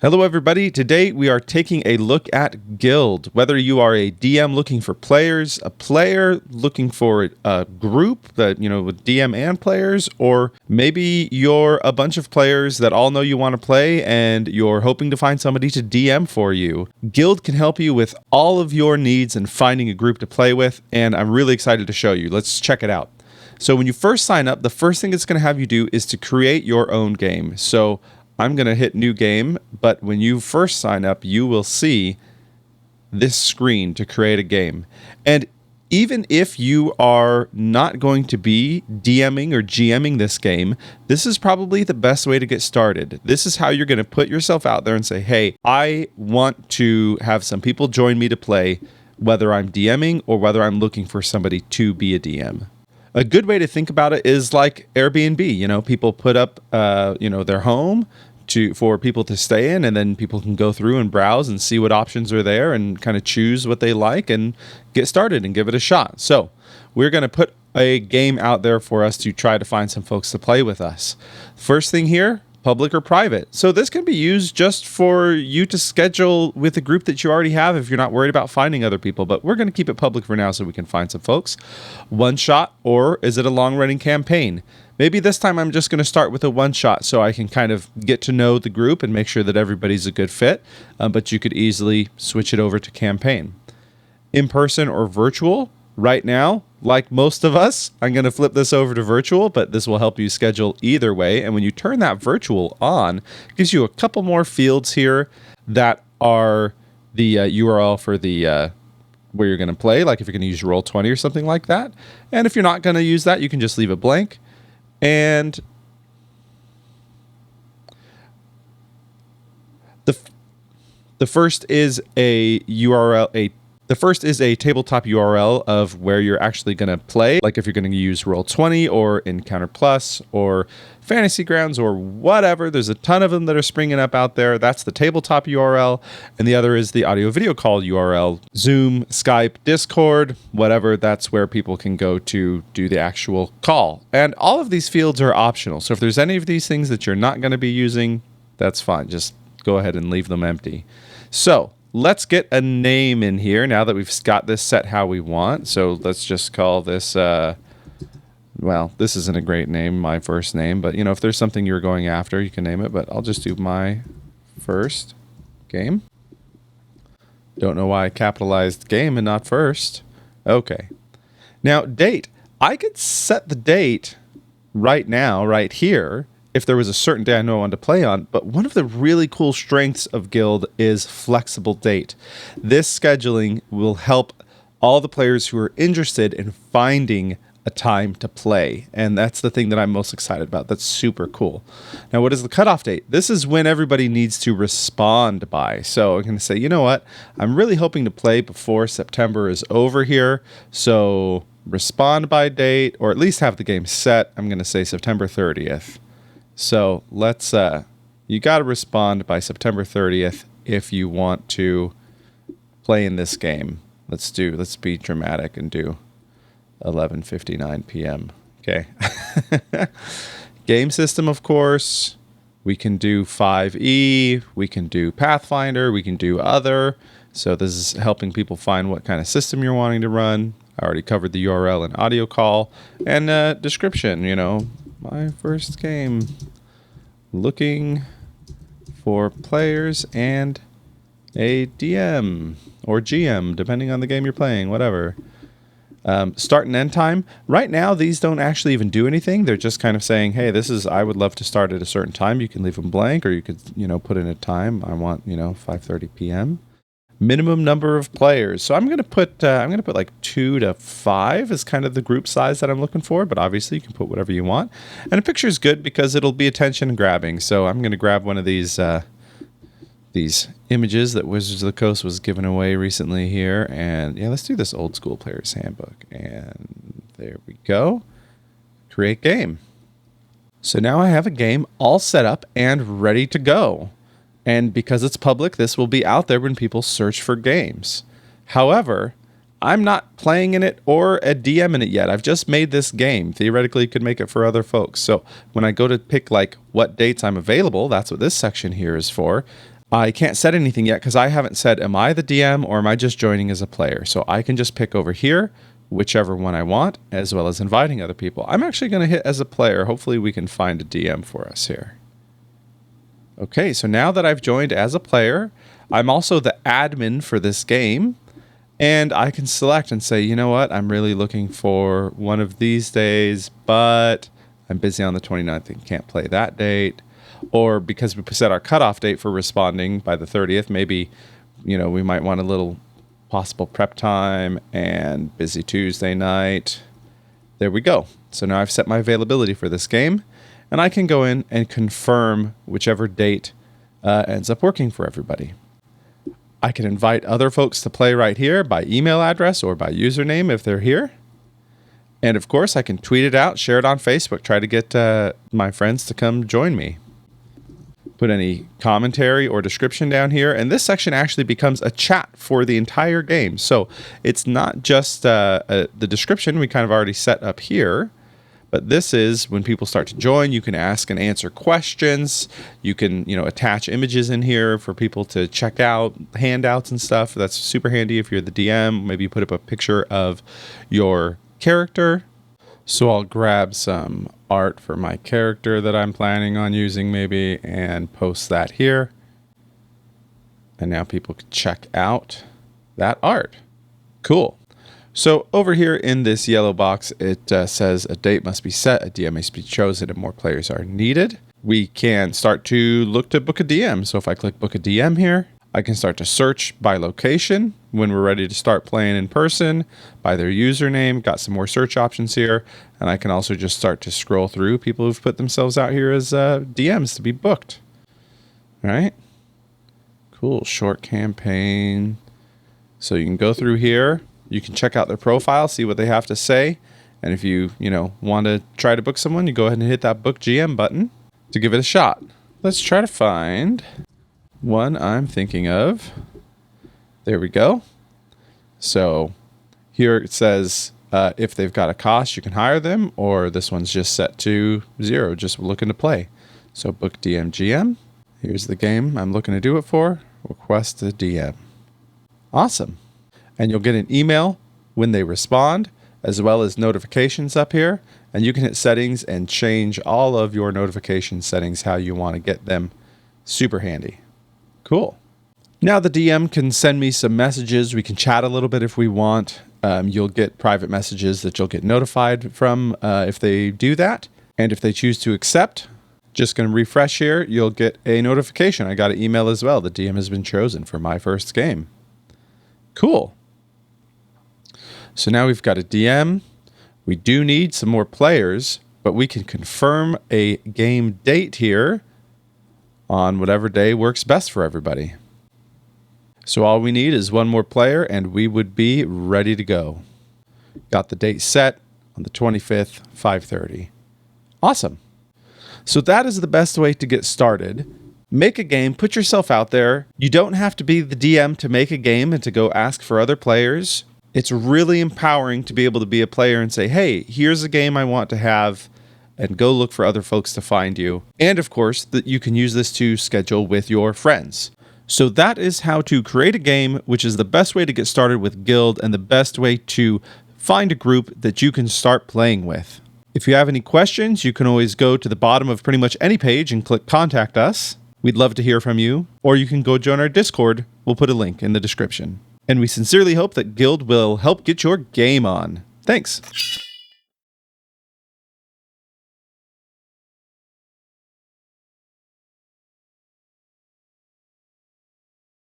Hello everybody, today we are taking a look at Gyld. Whether you are a DM looking for players, a player looking for a group that, with DM and players, or maybe you're a bunch of players that all know you want to play and you're hoping to find somebody to DM for you. Gyld can help you with all of your needs and finding a group to play with, and I'm really excited to show you. Let's check it out. So when you first sign up, the first thing it's going to have you do is to create your own game. So I'm going to hit new game, but when you first sign up, you will see this screen to create a game. And even if you are not going to be DMing or GMing this game, this is probably the best way to get started. This is how you're going to put yourself out there and say, hey, I want to have some people join me to play, whether I'm DMing or whether I'm looking for somebody to be a DM. A good way to think about it is like Airbnb. People put up, their home for people to stay in, and then people can go through and browse and see what options are there and kind of choose what they like and get started and give it a shot. So we're going to put a game out there for us to try to find some folks to play with us. First thing here, public or private. So this can be used just for you to schedule with a group that you already have if you're not worried about finding other people, but we're going to keep it public for now so we can find some folks. One shot, or is it a long-running campaign? Maybe this time I'm just going to start with a one shot so I can kind of get to know the group and make sure that everybody's a good fit, but you could easily switch it over to campaign. In person or virtual? Right now, like most of us, I'm going to flip this over to virtual, but this will help you schedule either way. And when you turn that virtual on, it gives you a couple more fields here that are the URL for the where you're going to play, like if you're going to use Roll20 or something like that. And if you're not going to use that, you can just leave it blank. And the first is a URL, The first is a tabletop URL of where you're actually going to play, like if you're going to use Roll20 or Encounter Plus or Fantasy Grounds or whatever. There's a ton of them that are springing up out there. That's the tabletop URL. And the other is the audio video call URL. Zoom, Skype, Discord, whatever. That's where people can go to do the actual call. And all of these fields are optional. So if there's any of these things that you're not going to be using, that's fine. Just go ahead and leave them empty. So let's get a name in here now that we've got this set how we want. So let's just call this, well, this isn't a great name, my first name, but if there's something you're going after, you can name it, but I'll just do my first game. Don't know why I capitalized game and not first. Okay. Now, date. I could set the date right now, right here, if there was a certain day I know I wanted to play on, but one of the really cool strengths of Gyld is flexible date. This scheduling will help all the players who are interested in finding a time to play, and that's the thing that I'm most excited about. That's super cool. Now, what is the cutoff date? This is when everybody needs to respond by. So I'm going to say, you know what? I'm really hoping to play before September is over here, so respond by date, or at least have the game set. I'm going to say September 30th. So let's, you got to respond by September 30th if you want to play in this game. Let's be dramatic and do 11:59 p.m. Okay. Game system, of course. We can do 5e, we can do Pathfinder, we can do other. So this is helping people find what kind of system you're wanting to run. I already covered the URL and audio call and description, my first game, looking for players and a DM or GM, depending on the game you're playing, whatever. Start and end time. Right now, these don't actually even do anything. They're just kind of saying, hey, I would love to start at a certain time. You can leave them blank, or you could, put in a time. I want, 5:30 p.m. Minimum number of players. So I'm going to put like 2 to 5 is kind of the group size that I'm looking for, but obviously you can put whatever you want. And a picture is good because it'll be attention grabbing. So I'm going to grab one of these images that Wizards of the Coast was giving away recently here, and yeah, let's do this old school player's handbook. And there we go. Create game. So now I have a game all set up and ready to go. And because it's public, this will be out there when people search for games. However, I'm not playing in it or a DM in it yet. I've just made this game. Theoretically, could make it for other folks. So when I go to pick like what dates I'm available, that's what this section here is for. I can't set anything yet because I haven't said, am I the DM or am I just joining as a player? So I can just pick over here, whichever one I want, as well as inviting other people. I'm actually going to hit as a player. Hopefully we can find a DM for us here. Okay, so now that I've joined as a player, I'm also the admin for this game. And I can select and say, you know what, I'm really looking for one of these days, but I'm busy on the 29th and can't play that date. Or because we set our cutoff date for responding by the 30th, maybe, you know, we might want a little possible prep time and busy Tuesday night. There we go. So now I've set my availability for this game, and I can go in and confirm whichever date ends up working for everybody. I can invite other folks to play right here by email address or by username if they're here. And of course, I can tweet it out, share it on Facebook, try to get my friends to come join me. Put any commentary or description down here. And this section actually becomes a chat for the entire game. So it's not just the description we kind of already set up here, but this is when people start to join. You can ask and answer questions. You can, you know, attach images in here for people to check out, handouts and stuff. That's super handy if you're the DM. Maybe you put up a picture of your character. So I'll grab some art for my character that I'm planning on using maybe and post that here. And now people can check out that art. Cool. So over here in this yellow box, it says a date must be set, a DM must be chosen, and more players are needed. We can start to look to book a DM. So if I click book a DM here, I can start to search by location when we're ready to start playing in person, by their username, got some more search options here. And I can also just start to scroll through people who've put themselves out here as DMs to be booked. All right. Cool. Short campaign. So you can go through here. You can check out their profile, see what they have to say. And if you want to try to book someone, you go ahead and hit that book GM button to give it a shot. Let's try to find one I'm thinking of. There we go. So here it says if they've got a cost, you can hire them, or this one's just set to 0, just looking to play. So book DM GM. Here's the game I'm looking to do it for. Request a DM. Awesome. And you'll get an email when they respond, as well as notifications up here. And you can hit settings and change all of your notification settings, how you want to get them. Super handy. Cool. Now the DM can send me some messages. We can chat a little bit if we want. You'll get private messages that you'll get notified from if they do that. And if they choose to accept, just going to refresh here, you'll get a notification. I got an email as well. The DM has been chosen for my first game. Cool. So now we've got a DM. We do need some more players, but we can confirm a game date here on whatever day works best for everybody. So all we need is one more player and we would be ready to go. Got the date set on the 25th, 5:30. Awesome. So that is the best way to get started. Make a game, put yourself out there. You don't have to be the DM to make a game and to go ask for other players. It's really empowering to be able to be a player and say, hey, here's a game I want to have, and go look for other folks to find you. And of course, that you can use this to schedule with your friends. So that is how to create a game, which is the best way to get started with Gyld and the best way to find a group that you can start playing with. If you have any questions, you can always go to the bottom of pretty much any page and click Contact Us. We'd love to hear from you. Or you can go join our Discord. We'll put a link in the description. And we sincerely hope that Gyld will help get your game on. Thanks.